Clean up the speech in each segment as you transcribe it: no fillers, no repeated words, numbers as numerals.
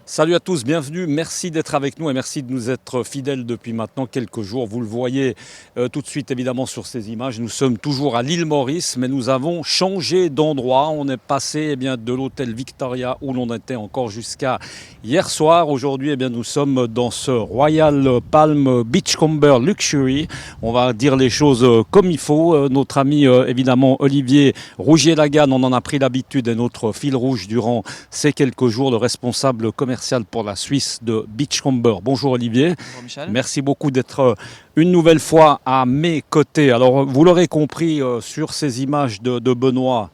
Salut à tous, bienvenue, merci d'être avec nous et merci de nous être fidèles depuis maintenant quelques jours. Vous le voyez tout de suite évidemment sur ces images, nous sommes toujours à l'île Maurice, mais nous avons changé d'endroit. On est passé de l'hôtel Victoria où l'on était encore jusqu'à hier soir. Aujourd'hui, nous sommes dans ce Royal Palm Beachcomber Luxury. On va dire les choses comme il faut. Notre ami évidemment Olivier Rougier-Laganne, on en a pris l'habitude, est notre fil rouge durant ces quelques jours, le responsable commercial pour la Suisse de Beachcomber. Bonjour Olivier. Bonjour Michel. Merci beaucoup d'être une nouvelle fois à mes côtés. Alors vous l'aurez compris sur ces images de Benoît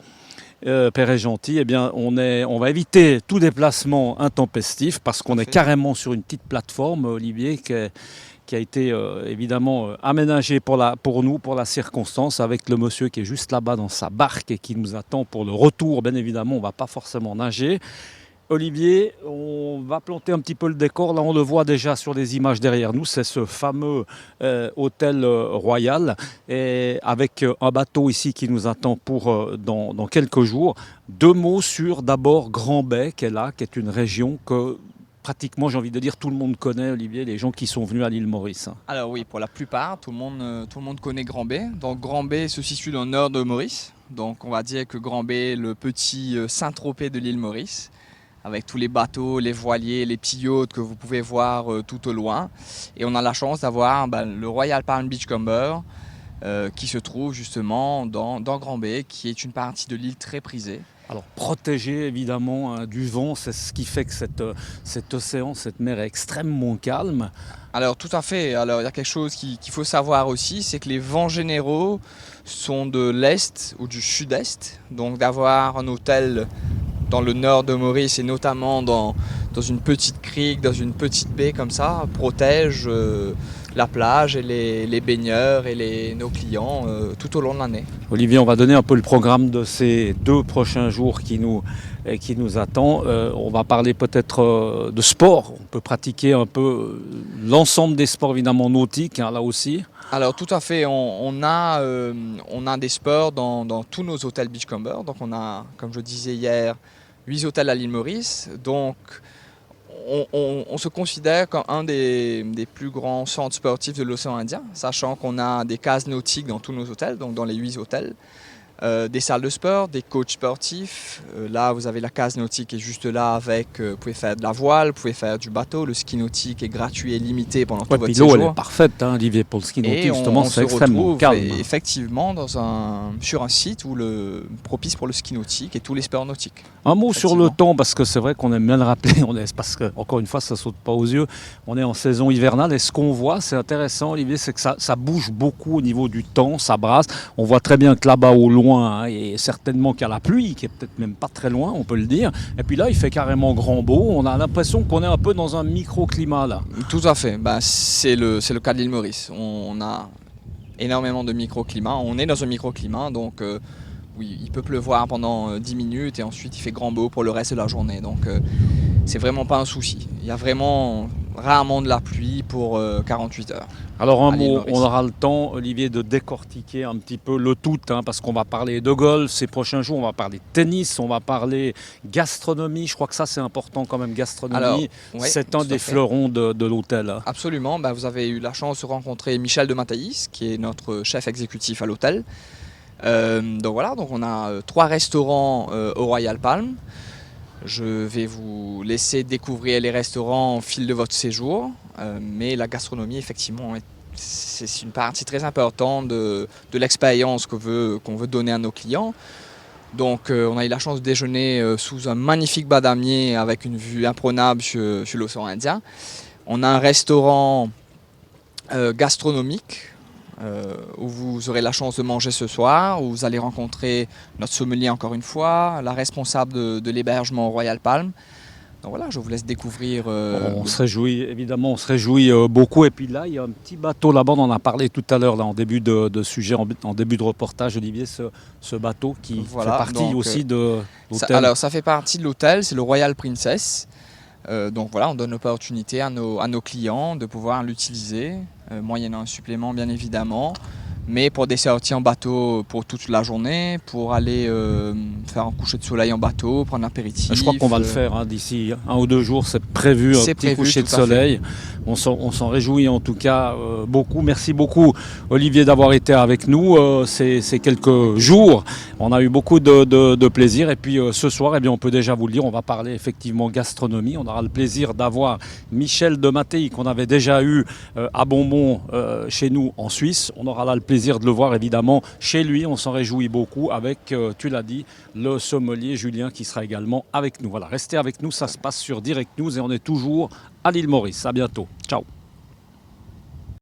Perret-Gentil, on va éviter tout déplacement intempestif parce qu'on est carrément sur une petite plateforme, Olivier, qui a été évidemment aménagée pour nous, pour la circonstance, avec le monsieur qui est juste là-bas dans sa barque et qui nous attend pour le retour. Bien évidemment, on ne va pas forcément nager. Olivier, on va planter un petit peu le décor. Là, on le voit déjà sur les images derrière nous. C'est ce fameux hôtel royal et avec un bateau ici qui nous attend pour dans quelques jours. Deux mots sur d'abord Grand-Bay, qui est une région que pratiquement, j'ai envie de dire, tout le monde connaît, Olivier, les gens qui sont venus à l'île Maurice. Alors oui, pour la plupart, tout le monde connaît Grand-Bay. Donc Grand-Bay se situe dans le nord de Maurice. Donc on va dire que Grand-Bay est le petit Saint-Tropez de l'île Maurice, avec tous les bateaux, les voiliers, les petits yachts que vous pouvez voir tout au loin. Et on a la chance d'avoir le Royal Palm Beachcomber qui se trouve justement dans Grand-Bay, qui est une partie de l'île très prisée. Alors protégé évidemment du vent, c'est ce qui fait que cet océan, cette mer est extrêmement calme. Alors tout à fait, alors il y a quelque chose qu'il faut savoir aussi, c'est que les vents généraux sont de l'est ou du sud-est, donc d'avoir un hôtel dans le nord de Maurice et notamment dans une petite crique, dans une petite baie comme ça, protège la plage et les baigneurs et nos clients tout au long de l'année. Olivier, on va donner un peu le programme de ces 2 prochains jours qui nous attend. On va parler peut-être de sport. On peut pratiquer un peu l'ensemble des sports évidemment nautiques, là aussi. Alors tout à fait, on a des sports dans tous nos hôtels Beachcomber. Donc on a, comme je disais hier, 8 hôtels à l'île Maurice. Donc on se considère comme un des plus grands centres sportifs de l'océan Indien, sachant qu'on a des cases nautiques dans tous nos hôtels, donc dans les 8 hôtels. Des salles de sport, des coachs sportifs. Là, vous avez la case nautique qui est juste là avec, vous pouvez faire de la voile, vous pouvez faire du bateau. Le ski nautique est gratuit et limité pendant tout votre séjour. L'eau, elle est parfaite, Olivier, pour le ski nautique, justement, c'est extrêmement calme. Effectivement sur un site propice pour le ski nautique et tous les sports nautiques. Un mot sur le temps, parce que c'est vrai qu'on aime bien le rappeler, parce que, encore une fois, ça ne saute pas aux yeux. On est en saison hivernale et ce qu'on voit, c'est intéressant, Olivier, c'est que ça bouge beaucoup au niveau du temps, ça brasse. On voit très bien que là-bas, au loin, et certainement qu'il y a la pluie, qui est peut-être même pas très loin, on peut le dire. Et puis là, il fait carrément grand beau. On a l'impression qu'on est un peu dans un microclimat là. Tout à fait. C'est le cas de l'île Maurice. On a énormément de microclimats. On est dans un microclimat, donc oui, il peut pleuvoir pendant 10 minutes et ensuite il fait grand beau pour le reste de la journée. Donc c'est vraiment pas un souci. Il y a vraiment rarement de la pluie pour 48 heures. Alors un mot, on aura le temps, Olivier, de décortiquer un petit peu le tout, parce qu'on va parler de golf ces prochains jours, on va parler de tennis, on va parler gastronomie. Je crois que ça c'est important quand même, gastronomie. Alors, c'est un des fleurons de l'hôtel. Absolument, vous avez eu la chance de rencontrer Michel de Mataïs, qui est notre chef exécutif à l'hôtel. Donc voilà, donc on a 3 restaurants au Royal Palm. Je vais vous laisser découvrir les restaurants au fil de votre séjour, mais la gastronomie, effectivement, c'est une partie très importante de l'expérience qu'on veut donner à nos clients. Donc on a eu la chance de déjeuner sous un magnifique badamier avec une vue imprenable sur l'océan Indien. On a un restaurant gastronomique où vous aurez la chance de manger ce soir, où vous allez rencontrer notre sommelier encore une fois, la responsable de l'hébergement Royal Palm. Donc voilà, je vous laisse découvrir. On se réjouit, évidemment, on se réjouit beaucoup. Et puis là, il y a un petit bateau là-bas, on en a parlé tout à l'heure, là, en début de sujet, en début de reportage, Olivier, ce bateau qui fait partie aussi de l'hôtel. Alors ça fait partie de l'hôtel, c'est le Royal Princess. Donc voilà, on donne l'opportunité à nos clients de pouvoir l'utiliser, moyennant un supplément bien évidemment. mais pour des sorties en bateau pour toute la journée, pour aller faire un coucher de soleil en bateau, prendre un apéritif. Je crois qu'on va le faire hein, d'ici 1 ou 2 jours, c'est prévu, un C'est petit prévu, coucher de tout à fait. soleil. On s'en réjouit en tout cas beaucoup. Merci beaucoup Olivier d'avoir été avec nous ces quelques jours. On a eu beaucoup de plaisir et puis ce soir, eh bien, on peut déjà vous le dire, on va parler effectivement gastronomie. On aura le plaisir d'avoir Michel de Mattei qu'on avait déjà eu à Bonbon chez nous en Suisse. On aura là le plaisir de le voir évidemment chez lui. On s'en réjouit beaucoup avec, tu l'as dit, le sommelier Julien qui sera également avec nous. Voilà, restez avec nous, ça se passe sur Direct News et on est toujours à l'île Maurice. À bientôt. Ciao.